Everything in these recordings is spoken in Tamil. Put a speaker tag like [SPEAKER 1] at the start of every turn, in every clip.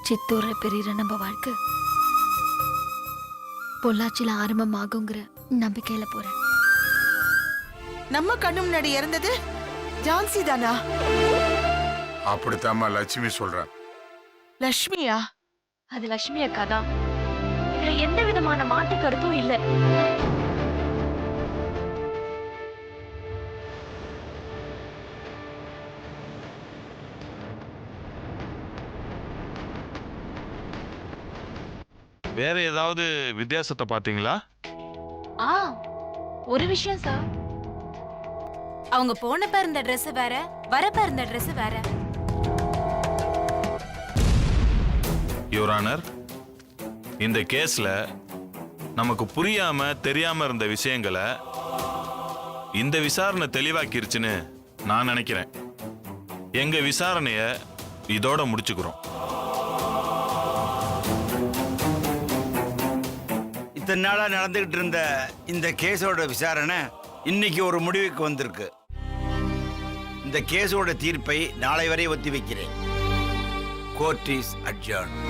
[SPEAKER 1] சித்தூர்ல பெரிய நம்ம வாழ்க்கை பொள்ளாச்சியில ஆரம்பமாகுங்கிற நம்பிக்கையில போறேன்.
[SPEAKER 2] நம்ம கண்ணு முன்னாடி இறந்தது ஜான்சி தானா?
[SPEAKER 3] அப்படித்தாம்மா லட்சுமி சொல்ற.
[SPEAKER 2] லட்சுமியா?
[SPEAKER 1] அது லட்சுமி அக்கா தான். இதுல எந்த விதமான மாற்று கருத்தும் இல்ல.
[SPEAKER 4] வேற ஏதாவது வித்தியாசத்தை பாத்தீங்களா?
[SPEAKER 1] ஒரு விஷயம் சார்,
[SPEAKER 5] அவங்க போனப்ப இருந்த ட்ரெஸ் வேற, வரப்ப இருந்த ட்ரெஸ் வேற.
[SPEAKER 4] யுவர் ஆனர், இந்த கேஸ்ல நமக்கு புரியாம தெரியாம இருந்த விஷயங்களை இந்த விசாரணை தெளிவாக்கிருச்சுன்னு நான் நினைக்கிறேன். எங்க விசாரணைய இதோட முடிச்சுக்கிறோம்.
[SPEAKER 6] இத்தனை நாளா நடந்துகிட்டு இருந்த இந்த கேஸோட விசாரணை இன்னைக்கு ஒரு முடிவுக்கு வந்திருக்கு. இந்த கேஸோட தீர்ப்பை நாளை வரை ஒத்தி வைக்கிறேன். Court is adjourned.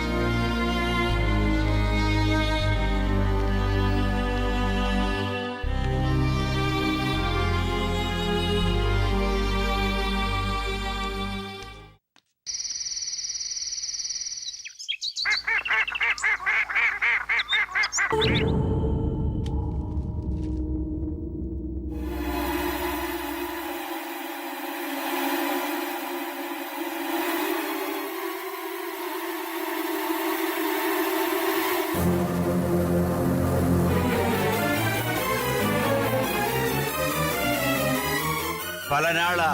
[SPEAKER 6] பல நாளா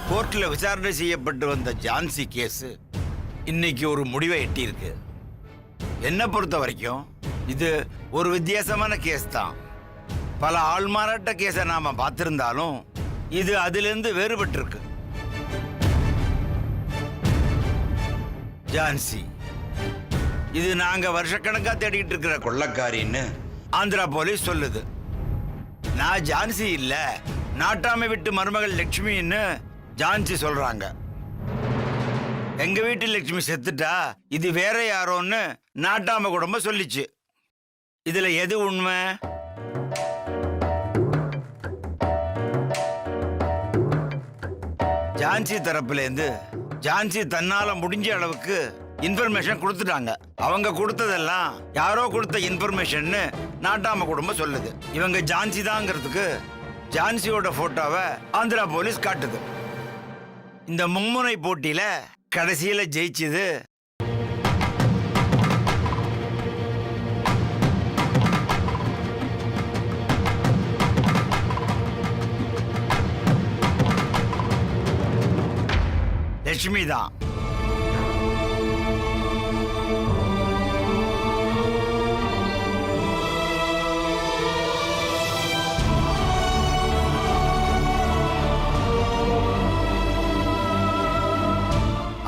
[SPEAKER 6] கோர்ட்ல விசாரணை செய்யப்பட்டு வந்த ஜான்சி கேஸ் இன்னைக்கு ஒரு முடிவை எட்டியிருக்கு. என்னை பொறுத்த வரைக்கும் இது ஒரு வித்தியாசமான கேஸ் தான். பல ஆள்மாறாட்ட கேஸை நாம பார்த்திருந்தாலும் இது அதிலிருந்து வேறுபட்டு இருக்கு. ஜான்சி இது நாங்க வருஷக்கணக்கா தேடிட்டு இருக்கிற கொள்ளக்காரின்னு ஆந்திரா போலீஸ் சொல்லுது. நான் ஜான்சி இல்ல, நாட்டாமை விட்டு மருமகள் லட்சுமின்னு ஜான்சி சொல்றாங்க. எங்க வீட்டு லட்சுமி செத்துட்டா இது வேற யாரோன்னு நாட்டாம குடும்பம் சொல்லிச்சு. இதுல எது உண்மை? ஜான்சி தரப்புல இருந்து ஜான்சி தன்னால முடிஞ்ச அளவுக்கு இன்ஃபர்மேஷன் கொடுத்துட்டாங்க. அவங்க கொடுத்ததெல்லாம் யாரோ கொடுத்த இன்ஃபர்மேஷன் நாட்டாம குடும்பம் சொல்லுது. இவங்க ஜான்சி தாங்கிறதுக்கு ஜான்சியோட போட்டோவை ஆந்திரா போலீஸ் காட்டுது. இந்த மும்முனை போட்டியில கடைசியில ஜெயிச்சது லட்சுமி தான்.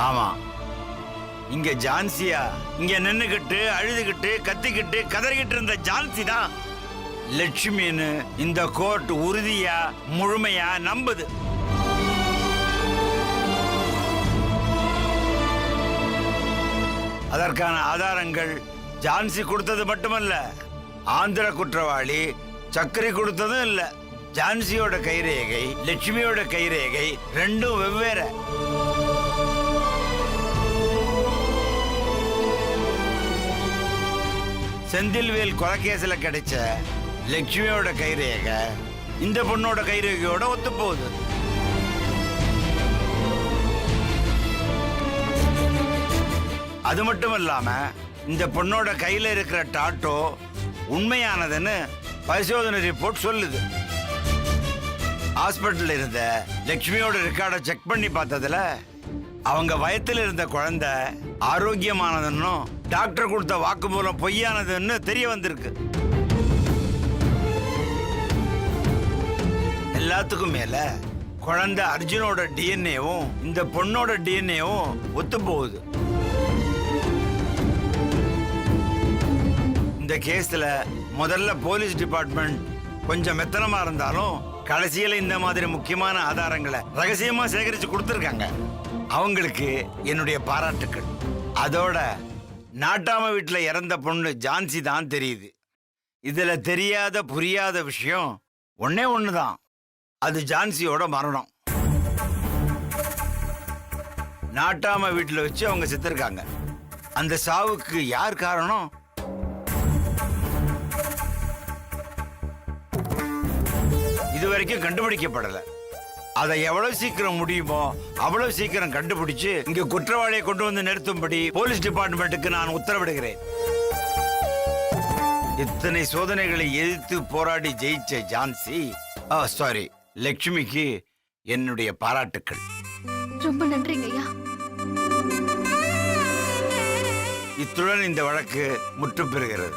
[SPEAKER 6] ஆமா, இங்க ஜான்சியா இங்க நின்னுகிட்டு அழுதுகிட்டு கத்திக்கிட்டு கதறிக்கிட்டு இருந்த ஜான்சி தான் லட்சுமின்னு இந்த கோர்ட் உறுதியா முழுமையா நம்புது. அதற்கான ஆதாரங்கள் ஜான்சி கொடுத்தது மட்டுமல்ல, ஆந்திர குற்றவாளி சக்கரி கொடுத்ததும் இல்ல. ஜான்சியோட கைரேகை லட்சுமியோட கைரேகை ரெண்டும் வெவ்வேறு. செந்தில்வேல் கொலைகேசில கிடைச்ச லட்சுமியோட கைரேகை இந்த பொண்ணோட கைரேகையோட ஒத்து போகுது. அது மட்டும் இல்லாம இந்த பொண்ணோட கையில இருக்கிற டாட்டோ உண்மையானதுன்னு பரிசோதனை ரிப்போர்ட் சொல்லுது. ஹாஸ்பிட்டல் இருந்த லட்சுமியோட ரெக்கார்டை செக் பண்ணி பார்த்ததுல அவங்க வயத்துல இருந்த குழந்தை ஆரோக்கியமானதுன்னு டாக்டர் கொடுத்த வாக்குமூலம் பொய்யானதுன்னு தெரிய வந்திருக்கு. எல்லாத்துக்கும் மேல குழந்தை அர்ஜுனோட டிஎன்ஏவும் இந்த பொண்ணோட டிஎன்ஏவும் ஒத்து போகுது. இந்த கேஸ்ல முதல்ல போலீஸ் டிபார்ட்மெண்ட் கொஞ்சம் மெத்தனமா இருந்தாலும் கடைசியில இந்த மாதிரி முக்கியமான ஆதாரங்களை ரகசியமா சேகரிச்சு கொடுத்துருக்காங்க. அவங்களுக்கு என்னுடைய பாராட்டுக்கள். அதோட நாட்டாம வீட்டுல இறந்த பொண்ணு ஜான்சி தான் தெரியுது. இதுல தெரியாத புரியாத விஷயம் ஒண்ணே ஒண்ணுதான், அது ஜான்சியோட மரணம். நாட்டாம வீட்டுல வச்சு அவங்க செத்துருக்காங்க. அந்த சாவுக்கு யார் காரணம்? இதுவரைக்கும் கண்டுபிடிக்கப்படல. அதை எவ்வளவு சீக்கிரம் முடியுமோ அவ்வளவு சீக்கிரம் கண்டுபிடிச்சு இங்க குற்றவாளியை கொண்டு வந்து நிறுத்தும்படி போலீஸ் டிபார்ட்மெண்ட்டுக்கு நான் உத்தரவிடுகிறேன். இத்தனை சோதனைகளை எதிர்த்து போராடி ஜெயிச்ச ஜான்சி, சாரி, லட்சுமிக்கு என்னுடைய பாராட்டுக்கள்.
[SPEAKER 1] ரொம்ப நன்றிங்க ஐயா.
[SPEAKER 6] இத்துடன் இந்த வழக்கு முற்று பெறுகிறது.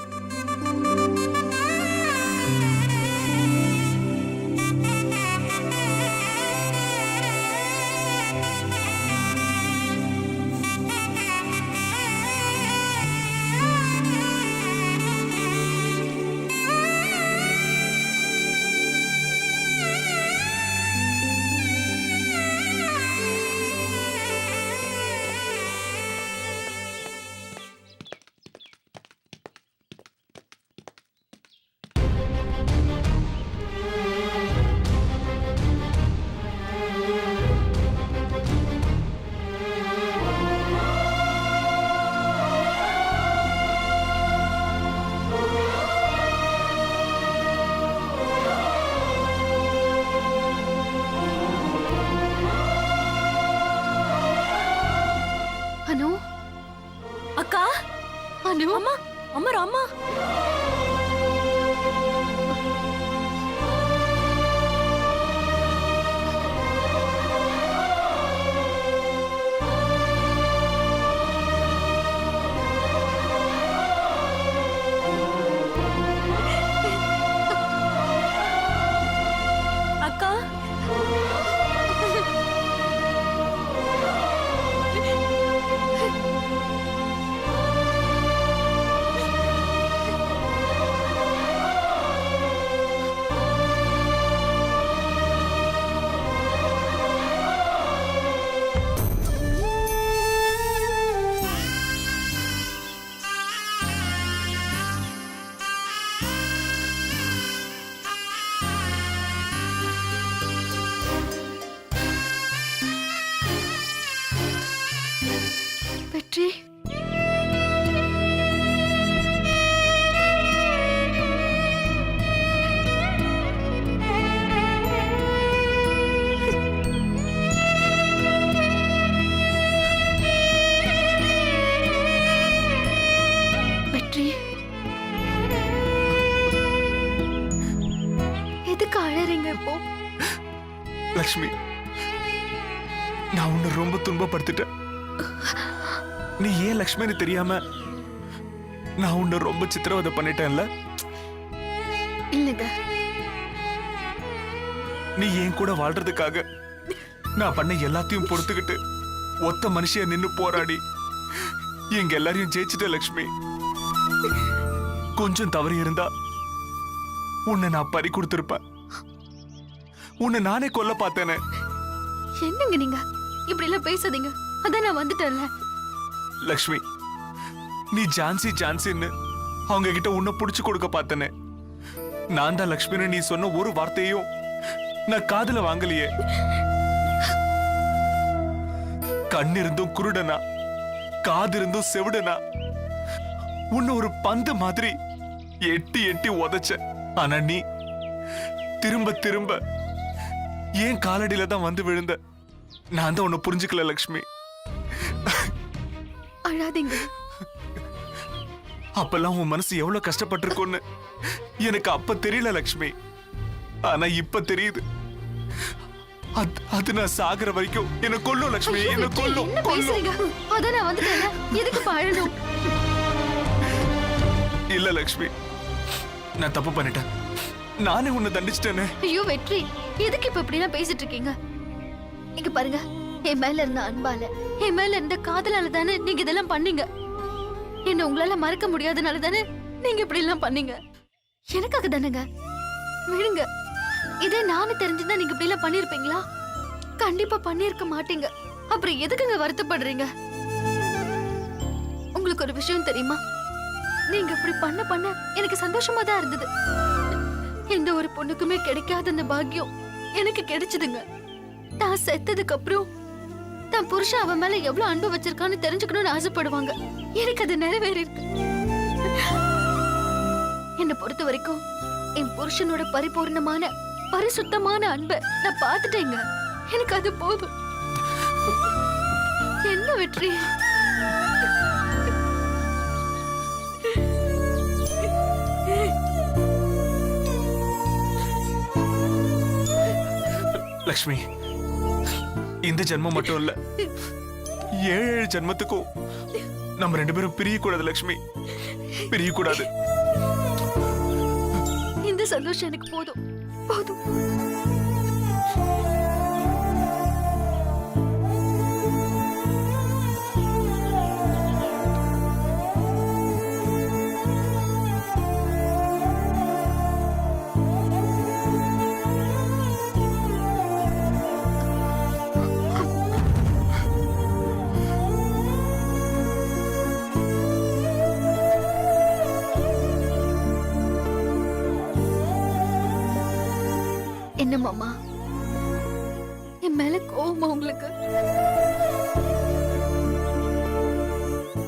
[SPEAKER 1] அனு,
[SPEAKER 5] அக்கா,
[SPEAKER 1] அனு,
[SPEAKER 5] அம்மா, அம்மா, அம்மா. அக்கா,
[SPEAKER 1] வெற்றி. வெற்றி, எதுக்கு அழறீங்க இப்போ?
[SPEAKER 3] லக்ஷ்மி, நான் உன்னை ரொம்ப துன்பப்படுத்திட்டேன். நீ ஏன் லக்ஷ்மின்னு தெரியாம நான் உன்னை ரொம்ப சித்திரவதை பண்ணிட்டேன்ல.
[SPEAKER 1] இல்லங்க,
[SPEAKER 3] நீ என் கூட வாழ்றதுக்காக நான் பண்ண எல்லாத்தையும் பொறுத்துக்கிட்டு ஒத்த மனுஷியா நின்னு போராடி எங்க எல்லாரையும் ஜெயிச்சுட்ட லக்ஷ்மி. கொஞ்சம் தவறி இருந்தா உன்னை நான் பறி கொடுத்திருப்பேன். உன்னை நானே கொல்ல பார்த்தேனே.
[SPEAKER 1] என்னங்க நீங்க இப்படி எல்லாம் பேசாதீங்க. அதான் நான் வந்துட்டேன்ல.
[SPEAKER 3] லக்ஷ்மி, நீ ஜான்சி ஜான்சின்னு அவங்க கிட்ட உன்னை புடிச்சு கொடுக்க பார்த்தனே. நான் தான் லக்ஷ்மின்னு நீ சொன்ன ஒரு வார்த்தையும் நான் காதுல வாங்கலையே. கண் இருந்தும் குருடனா, காது இருந்தும் செவிடனா, உன்னை ஒரு பந்து மாதிரி எட்டி எட்டி உதைச்ச. ஆனா நீ திரும்ப திரும்ப ஏன் காலடியில தான் வந்து விழுந்த. நான் தான் உன்னை புரிஞ்சுக்கல லக்ஷ்மி.
[SPEAKER 1] அழாதீங்க.
[SPEAKER 3] அப்பெல்லாம் உன் மனசு எவ்வளவு கஷ்டப்பட்டிருக்கும்னு எனக்கு அப்ப தெரியல லக்ஷ்மி. ஆனா இப்ப தெரியுது. அது நான் சாகுற வரைக்கும் என்ன கொல்லும் லக்ஷ்மி, என்ன கொல்லும்.
[SPEAKER 1] என்ன பேசுறீங்க? அதான் நான் வந்துட்டேன்ல. எதுக்கு அழணும்?
[SPEAKER 3] இல்ல லக்ஷ்மி, நான் தப்பு பண்ணிட்டேன். நானே உன்னை தண்டிச்சிட்டேனே.
[SPEAKER 1] ஐயோ வெற்றி, எதுக்கு இப்ப இப்படி எல்லாம் பேசிட்டு இருக்கீங்க? இங்க பாருங்க, என் மேல இருந்த அன்பால, என் மேல இருந்த காதலால தானே நீங்க இதெல்லாம் பண்ணீங்க. என்ன உங்களால மறக்க முடியாதனால தானே நீங்க இப்படி எல்லாம் பண்ணீங்க. எனக்காக தானேங்க. விடுங்க. இதே நானும் தெரிஞ்சிருந்தா நீங்க இப்படி எல்லாம் பண்ணிருப்பீங்களா? கண்டிப்பா பண்ணிருக்க மாட்டீங்க. அப்புறம் எதுக்குங்க வருத்தப்படுறீங்க? உங்களுக்கு ஒரு விஷயம் தெரியுமா? நீங்க இப்படி பண்ண எனக்கு சந்தோஷமா தான் இருந்தது. எந்த ஒரு பொண்ணுக்குமே கிடைக்காத அந்த பாக்கியம் எனக்கு கிடைச்சதுங்க. நான் செத்ததுக்கு அப்புறம் தான் புருஷன் அவன் மேல எவ்வளவு அன்பு வச்சிருக்கான்னு தெரிஞ்சுக்கணும்னு ஆசைப்படுவாங்க. எனக்கு அது நிறைவேறி இருக்கு. என்னை பொறுத்த வரைக்கும் என் புருஷனோட பரிபூர்ணமான பரிசுத்தமான அன்பை நான் பார்த்துட்டேங்க. எனக்கு அது போதும். என்ன வெற்றி?
[SPEAKER 3] லக்ஷ்மி, இந்த ஜென்மம் மட்டும் இல்ல, 7 ஜென்மத்துக்கும் நம்ம 2 பேரும் பிரியக்கூடாது லக்ஷ்மி, பிரியக்கூடாது.
[SPEAKER 1] இந்த சந்தோஷம் எனக்கு போதும் போதும். என்ன மாமா, என் மேல கோவமா உங்களுக்கு?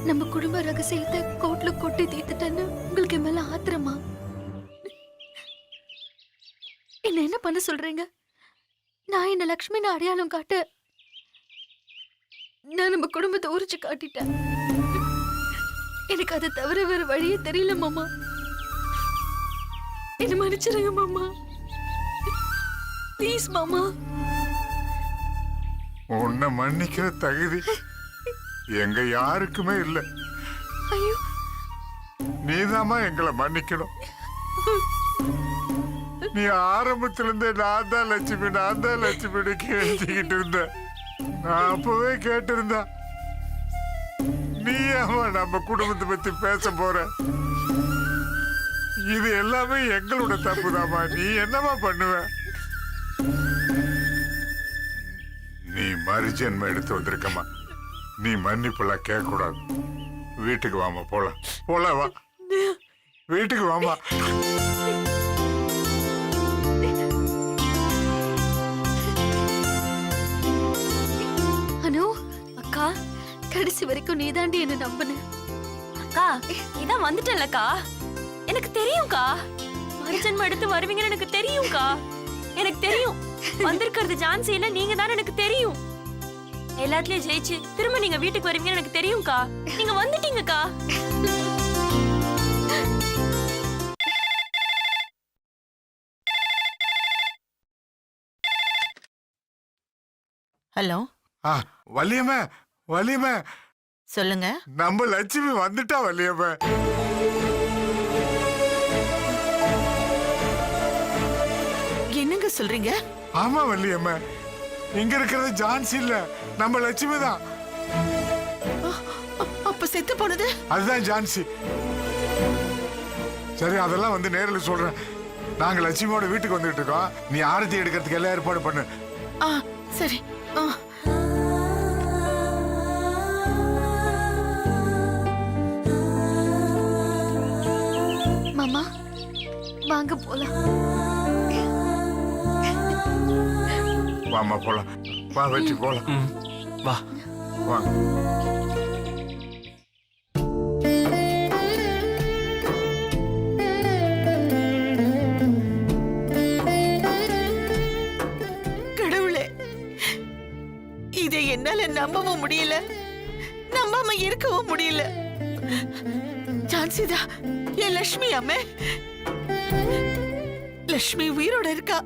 [SPEAKER 1] நம்ம குடும்ப ரகசியத்தை கோட்ல கொட்டி தீர்த்துட்டேன்னு உங்களுக்கு என் மேல ஆத்திரமா? என்ன பண்ண சொல்றீங்க? நான் என்ன லக்ஷ்மின்னு அடையாளம் காட்ட நான் நம்ம குடும்பத்தை உரிச்சு காட்டிட்டேன். எனக்கு அதை தவிர வேற வழியே தெரியல மாமா. என்ன மன்னிச்சிருங்க மாமா, ப்ளீஸ் மாமா.
[SPEAKER 7] உன்னை மன்னிக்கிற தகுதி எங்க யாருக்குமே இல்ல.
[SPEAKER 1] ஐயோ,
[SPEAKER 7] நீதாம்மா எங்களை மன்னிக்கணும். நீ ஆரம்பத்துல இருந்தே நான் தான் லட்சுமின்னு கேட்டுக்கிட்டு இருந்த. நான் அப்பவே கேட்டிருந்தா நீ ஏமா நம்ம குடும்பத்தை பத்தி பேச போற? இது எல்லாமே எங்களோட தப்புதாம்மா. நீ என்னமா பண்ணுவ? நீ மறுஜென்மம் எடுத்து வந்திருக்கமா. நீ மன்னிப்பெல்லாம் கேட்க கூடாது. வீட்டுக்கு வாமா, போலாம் வா, வீட்டுக்கு வாமா.
[SPEAKER 1] அனு அக்கா, கடைசி வரைக்கும் நீதாண்டி என்ன நம்பின.
[SPEAKER 5] அக்கா இதான் வந்துட்டேன்லக்கா. எனக்கு தெரியும்க்கா, மறுஜன்மம் எடுத்து வருவீங்கன்னு எனக்கு தெரியும்க்கா. எனக்கு தெரியும் வந்திருக்கிறது ஜான்சி இல்ல, நீங்க தான். எனக்கு தெரியும் எல்லாத்துலயும் ஜெயிச்சு திரும்ப நீங்க வீட்டுக்கு வருவீங்கன்னு எனக்கு தெரியும்க்கா. நீங்க வந்துட்டீங்கக்கா.
[SPEAKER 2] ஹலோ,
[SPEAKER 7] வள்ளியம்மா
[SPEAKER 2] சொல்லுங்க.
[SPEAKER 7] நம்ம லட்சுமி வந்துட்டா வள்ளியம்மா.
[SPEAKER 2] என்னங்க சொல்றீங்க?
[SPEAKER 7] ஆமா வள்ளியம்மா, இங்க இருக்கிறது ஜான்சி இல்ல, நம்ம லட்சுமி தான்.
[SPEAKER 2] அப்ப செத்து போனது
[SPEAKER 7] அதுதான் ஜான்சி. சரி, அதெல்லாம் வந்து நேரில் சொல்றேன். நாங்க லட்சுமியோட வீட்டுக்கு வந்துட்டு இருக்கோம். நீ ஆரத்தி எடுக்கிறதுக்கு எல்லாம் ஏற்பாடு பண்ணு.
[SPEAKER 2] சரி.
[SPEAKER 1] மாமா வாங்க போலாம்.
[SPEAKER 7] வாமா போலாம். வா வச்சு போலாம்.
[SPEAKER 3] வா
[SPEAKER 7] வா.
[SPEAKER 2] கடவுளே, இதை என்னால நம்பவும் முடியல, நம்பாம இருக்கவும் முடியல. ஜான்சிதா என் லட்சுமி அம்மே. லட்சுமி உயிரோட இருக்கா.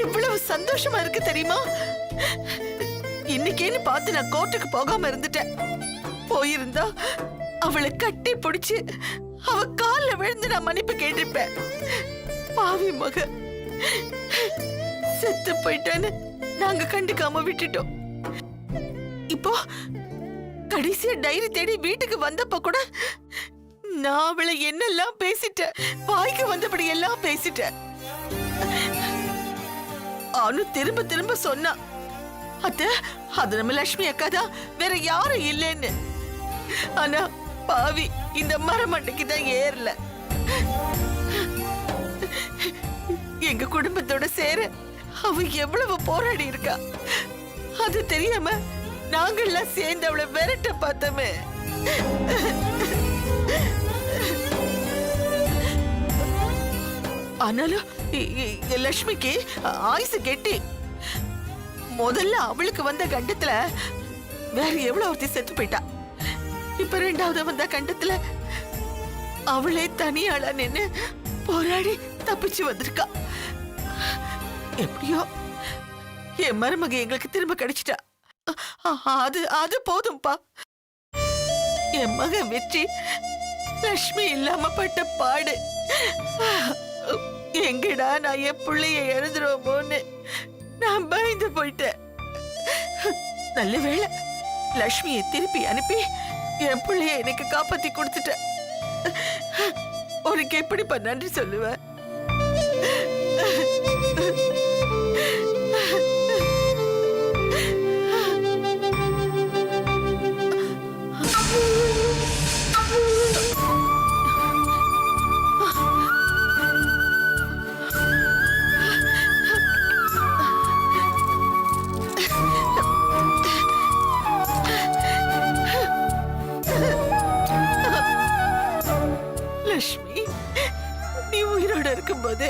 [SPEAKER 2] எவ்வளவு சந்தோஷமா இருக்கு தெரியுமா? இன்னைக்கேன்னு பார்த்து நான் கோர்ட்டுக்கு போகாம இருந்துட்டேன். போயிருந்தா அவளை கட்டி பிடிச்சு அவ கால்ல விழுந்து நான் மன்னிப்பு கேட்டிருப்பேன். பாவி மக செத்து போயிட்டான்னு நாங்க கண்டுக்காம விட்டுட்டோம். இப்போ கடைசியா டைரி தேடி வீட்டுக்கு வந்தப்ப கூட நான் அவளை என்னெல்லாம் பேசிட்டேன், வாய்க்கு வந்தபடி எல்லாம் பேசிட்டேன். அனு திரும்ப திரும்ப சொன்னா அத்த அது நம்ம லட்சுமி அக்கா தான், வேற யாரும் இல்லைன்னு. ஆனா பாவி இந்த மரமண்டைக்கு தான் ஏறல. எங்க குடும்பத்தோட சேர அவ எவ்வளவு போராடி இருக்கா. அது தெரியாம நாங்கெல்லாம் சேர்ந்து அவளை விரட்ட பார்த்தோமே. ஆனாலும் லட்சுமிக்கு ஆயுசு கெட்டி. முதல்ல அவளுக்கு வந்த கண்டத்துல வேற எவ்வளவு ஒருத்தி செத்து போயிட்டா. இப்ப ரெண்டாவது வந்த கண்டத்துல அவளே தனியாளா நின்னு போராடி தப்பிச்சு வந்திருக்கா. எப்படியோ என் மருமக எங்களுக்கு திரும்ப கிடைச்சிட்டா. அது அது போதும்பா. என் மகன் வெற்றி லட்சுமி இல்லாம பட்ட பாடு. எங்கடா நான் என் பிள்ளைய எழுதுறோமோன்னு நான் பயந்து போயிட்டேன். நல்ல வேளை லட்சுமியை திருப்பி அனுப்பி என் பிள்ளைய எனக்கு காப்பாத்தி கொடுத்துட்டேன். உனக்கு எப்படிப்பா நன்றி சொல்லுவேன்? லட்சுமி, நீ உயிரோட இருக்கும்போது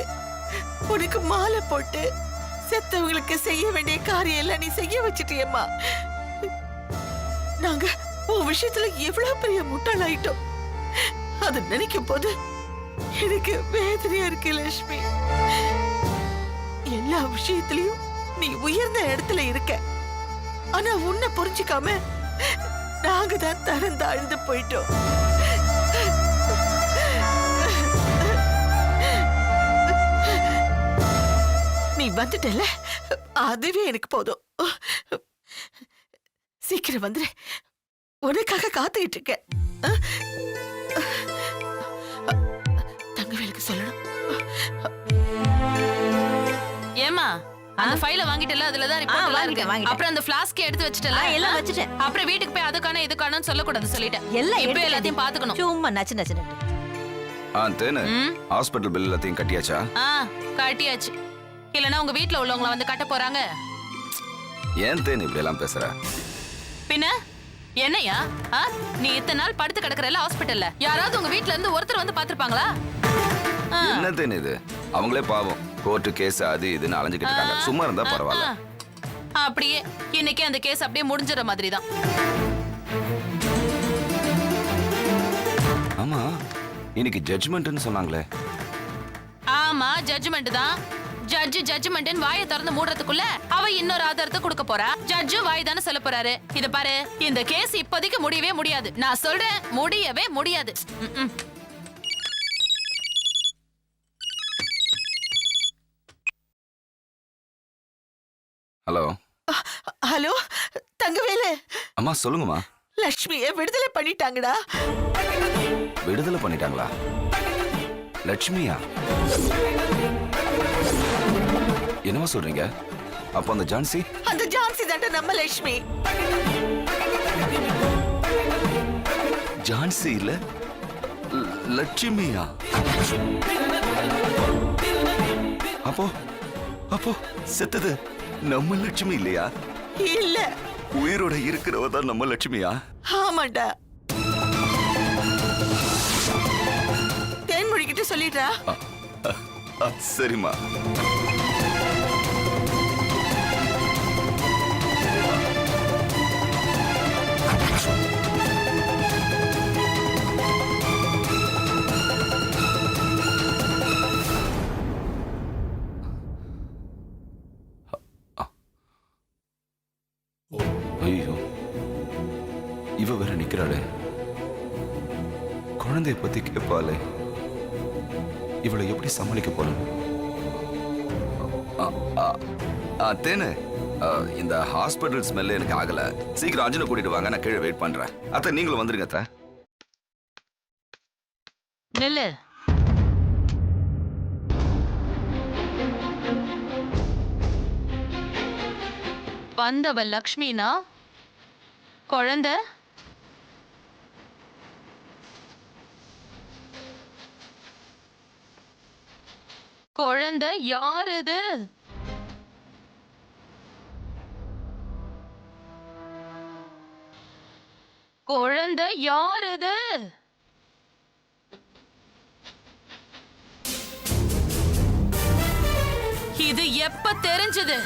[SPEAKER 2] உனக்கு மாலை போட்டு செத்தவங்களுக்கு செய்ய வேண்டிய காரியம் எல்லாம் நீ செய்ய வச்சிட்டியம்மா. நாங்க உன் விஷயத்துல எவ்வளவு பெரிய முட்டாளாயிட்டோம். அது நினைக்கும் போது எனக்கு வேதனையா இருக்கு லட்சுமி. எல்லா விஷயத்திலயும் நீ உயர்ந்த இடத்துல இருக்க. ஆனா உன்னை புரிஞ்சுக்காம நாங்க தான் தரம் தாழ்ந்து போயிட்டோம். நீ வந்துட்டல, அதுவே எனக்கு போதும். சீக்கிரம் வந்துரு, உனக்காக காத்துக்கிட்டு இருக்க. தங்கவேலுக்கு சொல்லணும்.
[SPEAKER 8] ஏமா அந்த ஃபைல வாங்கிட்டல, அதுலதான் ரிப்போர்ட் இருக்கு. அப்புறம் அந்த ஃப்ளாஸ்க் எடுத்து வச்சிட்டல,
[SPEAKER 9] எல்லாம் வச்சிட்டேன்.
[SPEAKER 8] அப்புறம் வீட்டுக்கு போய் அதுக்கான இதுக்கானு சொல்ல கூடாது சொல்லிட்டேன்.
[SPEAKER 9] எல்லாம்
[SPEAKER 8] இப்போ
[SPEAKER 9] எடுத்துட்டேன்.
[SPEAKER 8] எல்லாத்தையும் பாத்துக்கணும்.
[SPEAKER 9] சும்மா நச்சு நச்சு
[SPEAKER 10] தேனு ஹாஸ்பிட்டல் பில் எல்லாத்தையும் கட்டியாச்சா?
[SPEAKER 8] கட்டியாச்சு. இல்லனா உங்க வீட்ல உள்ளவங்கள வந்து கட்ட போறாங்க.
[SPEAKER 10] ஏன் தேனு இப்படி எல்லாம் பேசுற?
[SPEAKER 8] பின்ன என்னையா நீ இத்தனை நாள் படுத்து கிடக்குறல ஹாஸ்பிட்டல்ல, யாராவது உங்க வீட்ல இருந்து ஒருத்தர் வந்து பாத்துருப்பாங்களா?
[SPEAKER 10] என்ன தேனு இது? அவங்களே பாவம் கோர்ட்டு கேஸ் அது இதுன்னு அலைஞ்சுக்கிட்டு இருக்காங்க. சும்மா இருந்தா பரவாயில்ல.
[SPEAKER 8] அப்படியே இன்னைக்கு அந்த கேஸ் அப்படியே முடிஞ்சிற மாதிரி தான்.
[SPEAKER 10] ஆமா, இன்னைக்கு ஜட்ஜ்மெண்ட்னு சொன்னாங்களே.
[SPEAKER 8] ஆமா, ஜட்ஜ்மெண்ட் தான். ஜட்ஜ் ஜட்ஜ்மெண்ட் வாயை திறந்து மூடுறதுக்குள்ள அவ இன்னொரு ஆதாரத்தை கொடுக்க போறா. ஜட்ஜு வாய் தானே சொல்ல போறாரு. இத பாரு, இந்த கேஸ் இப்போதைக்கு முடியவே முடியாது. நான் சொல்றேன், முடியவே முடியாது.
[SPEAKER 10] Hello
[SPEAKER 2] hello Thangavelu.
[SPEAKER 10] அம்மா சொல்லுங்கம்மா.
[SPEAKER 2] லட்சுமியை விடுதலை பண்ணிட்டாங்கடா.
[SPEAKER 10] விடுதலை பண்ணிட்டாங்களா? லட்சுமியா? என்னமா சொல்றீங்க? அப்ப அந்த ஜான்சி?
[SPEAKER 2] அந்த ஜான்சி தாண்ட நம்ம லட்சுமி.
[SPEAKER 10] ஜான்சி இல்ல லட்சுமியா? அப்போ அப்போ செத்தது நம்ம லட்சுமி இல்லையா?
[SPEAKER 2] இல்ல,
[SPEAKER 10] உயிரோட இருக்கிறவ தான் நம்ம லட்சுமியா?
[SPEAKER 2] ஆமாண்டா. தேன்மொழிகிட்ட சொல்லிடுறா.
[SPEAKER 10] சரிம்மா. ஐயோ, இவ வேற நிக்கிறாளே. குழந்தைய பத்தி கேட்பாளே. இவளை எப்படி சமாளிக்க போறேன்? தேனு, இந்த ஹாஸ்பிட்டல் ஸ்மெல் எனக்கு ஆகல. சீக்கிரம் அர்ஜுனை கூட்டிட்டு வாங்க, நான் கீழே வெயிட் பண்றேன். அத்தை நீங்களும் வந்துருங்க. அத்தை
[SPEAKER 8] நெல்லு. வந்தவ லக்ஷ்மினா குழந்தை குழந்தை யார் இது? குழந்தை யார் இது? இது எப்ப தெரிஞ்சது?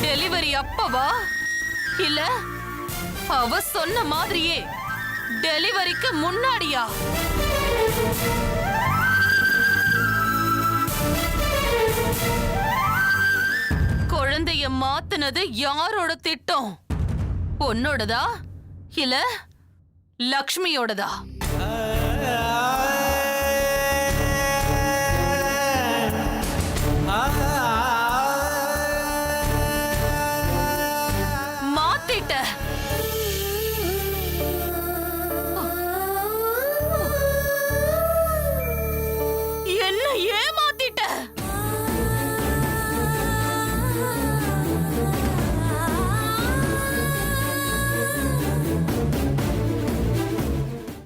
[SPEAKER 8] டெலிவரி அப்பவா இல்ல அவ சொன்ன மாதிரியே டெலிவரிக்கு முன்னாடியா? குழந்தைய மாத்துனது யாரோட திட்டம்? உன்னோடதா இல்ல லக்ஷ்மியோடதா?